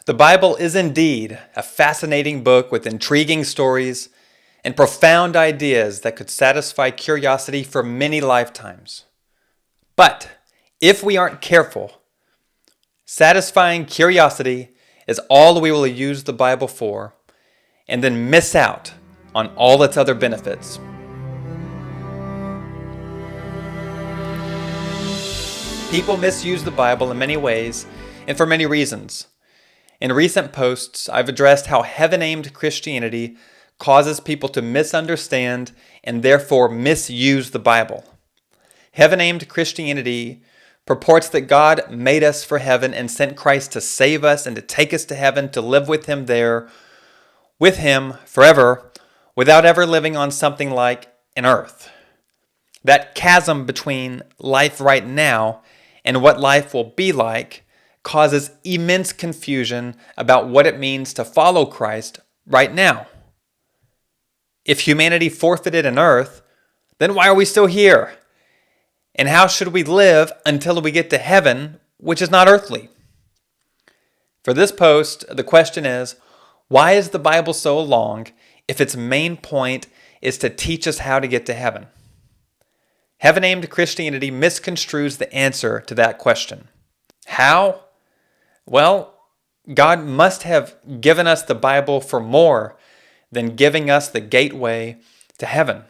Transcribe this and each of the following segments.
The Bible is indeed a fascinating book with intriguing stories and profound ideas that could satisfy curiosity for many lifetimes. But if we aren't careful, satisfying curiosity is all we will use the Bible for, and then miss out on all its other benefits. People misuse the Bible in many ways and for many reasons. In recent posts, I've addressed how heaven-aimed Christianity causes people to misunderstand and therefore misuse the Bible. Heaven-aimed Christianity purports that God made us for heaven and sent Christ to save us and to take us to heaven to live with Him there, with Him forever, without ever living on something like an earth. That chasm between life right now and what life will be like causes immense confusion about what it means to follow Christ right now. If humanity forfeited an earth, then why are we still here? And how should we live until we get to heaven, which is not earthly? For this post, the question is, why is the Bible so long if its main point is to teach us how to get to heaven? Heaven-aimed Christianity misconstrues the answer to that question. How? Well, God must have given us the Bible for more than giving us the gateway to heaven.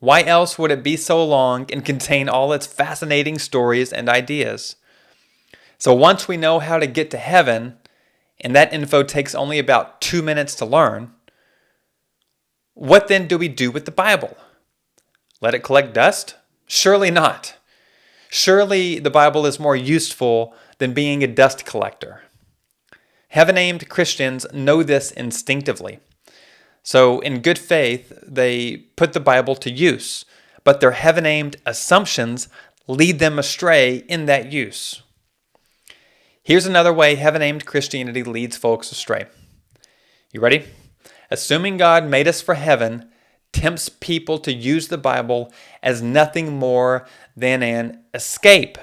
Why else would it be so long and contain all its fascinating stories and ideas? So once we know how to get to heaven, and that info takes only about 2 minutes to learn, what then do we do with the Bible? Let it collect dust? Surely not. Surely the Bible is more useful than being a dust collector. Heaven-aimed Christians know this instinctively. So in good faith, they put the Bible to use, but their heaven-aimed assumptions lead them astray in that use. Here's another way heaven-aimed Christianity leads folks astray. You ready? Assuming God made us for heaven tempts people to use the Bible as nothing more than an escape.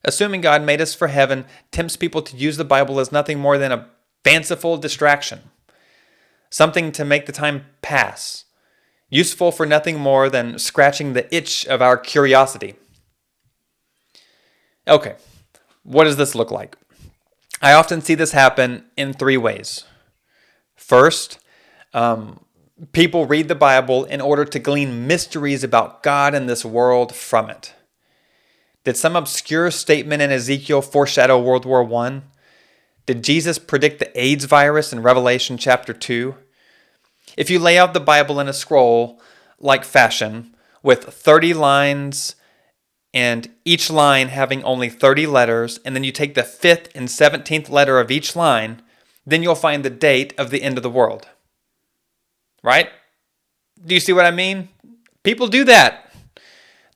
Assuming God made us for heaven tempts people to use the Bible as nothing more than a fanciful distraction, something to make the time pass, useful for nothing more than scratching the itch of our curiosity. Okay, what does this look like? I often see this happen in 3 ways. First, people read the Bible in order to glean mysteries about God and this world from it. Did some obscure statement in Ezekiel foreshadow World War I? Did Jesus predict the AIDS virus in Revelation chapter 2? If you lay out the Bible in a scroll-like fashion with 30 lines and each line having only 30 letters, and then you take the 5th and 17th letter of each line, then you'll find the date of the end of the world. Right? Do you see what I mean? People do that.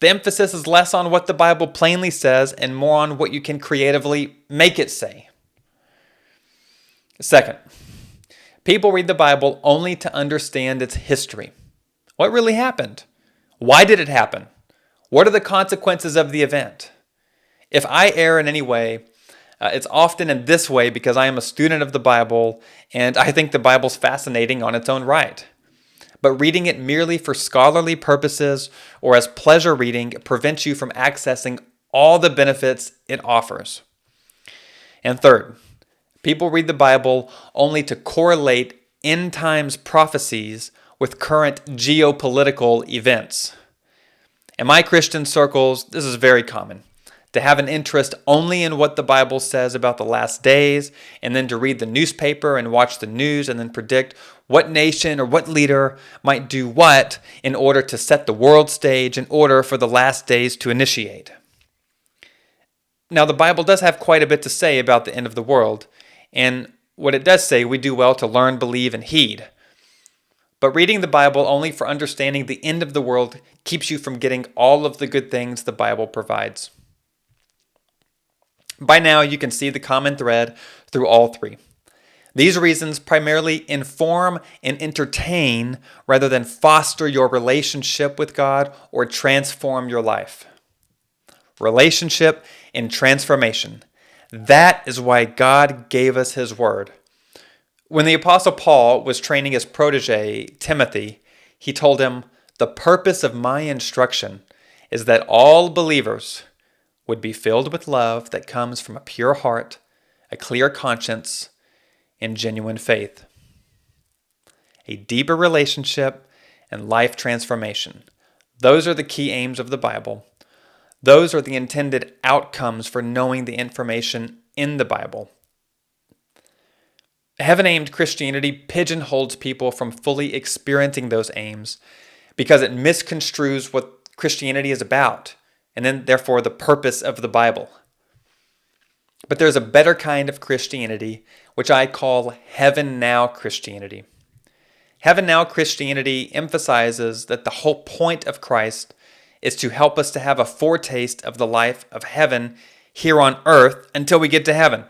The emphasis is less on what the Bible plainly says and more on what you can creatively make it say. Second, people read the Bible only to understand its history. What really happened? Why did it happen? What are the consequences of the event? If I err in any way, it's often in this way because I am a student of the Bible and I think the Bible's fascinating on its own right. But reading it merely for scholarly purposes or as pleasure reading prevents you from accessing all the benefits it offers. And third, people read the Bible only to correlate end times prophecies with current geopolitical events. In my Christian circles, this is very common. To have an interest only in what the Bible says about the last days, and then to read the newspaper and watch the news and then predict what nation or what leader might do what in order to set the world stage in order for the last days to initiate. Now, the Bible does have quite a bit to say about the end of the world, and what it does say we do well to learn, believe, and heed. But reading the Bible only for understanding the end of the world keeps you from getting all of the good things the Bible provides. By now, you can see the common thread through all 3. These reasons primarily inform and entertain rather than foster your relationship with God or transform your life. Relationship and transformation. That is why God gave us his word. When the Apostle Paul was training his protege, Timothy, he told him, "The purpose of my instruction is that all believers would be filled with love that comes from a pure heart, a clear conscience, and genuine faith." A deeper relationship and life transformation. Those are the key aims of the Bible. Those are the intended outcomes for knowing the information in the Bible. Heaven-aimed Christianity pigeonholes people from fully experiencing those aims because it misconstrues what Christianity is about, and then therefore the purpose of the Bible. But there's a better kind of Christianity, which I call Heaven Now Christianity. Heaven Now Christianity emphasizes that the whole point of Christ is to help us to have a foretaste of the life of heaven here on earth until we get to heaven.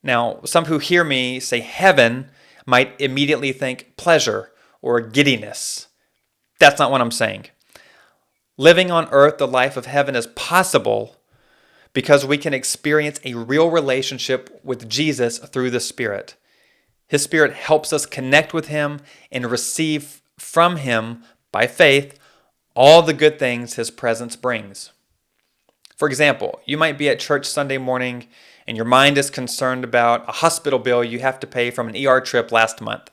Now, some who hear me say heaven might immediately think pleasure or giddiness. That's not what I'm saying. Living on earth the life of heaven is possible because we can experience a real relationship with Jesus through the Spirit. His Spirit helps us connect with him and receive from him, by faith, all the good things his presence brings. For example, you might be at church Sunday morning and your mind is concerned about a hospital bill you have to pay from an ER trip last month.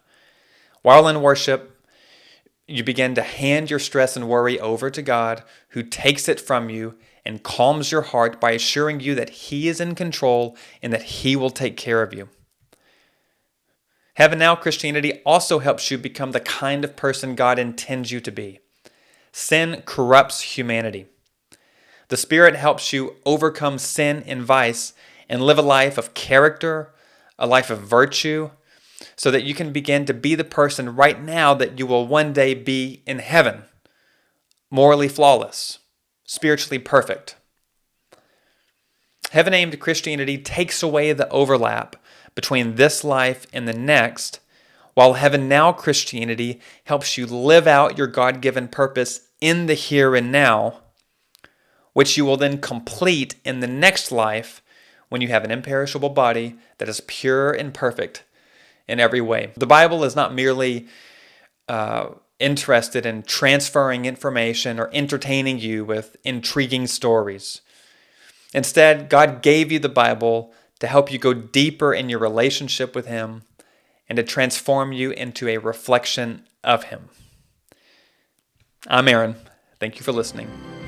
While in worship, you begin to hand your stress and worry over to God, who takes it from you and calms your heart by assuring you that he is in control and that he will take care of you. Heaven Now Christianity also helps you become the kind of person God intends you to be. Sin corrupts humanity. The Spirit helps you overcome sin and vice and live a life of character, a life of virtue, so that you can begin to be the person right now that you will one day be in heaven, morally flawless, spiritually perfect. Heaven-aimed Christianity takes away the overlap between this life and the next, while Heaven Now Christianity helps you live out your God-given purpose in the here and now, which you will then complete in the next life when you have an imperishable body that is pure and perfect in every way. The Bible is not merely interested in transferring information or entertaining you with intriguing stories. Instead, God gave you the Bible to help you go deeper in your relationship with him and to transform you into a reflection of him. I'm Aaron. Thank you for listening.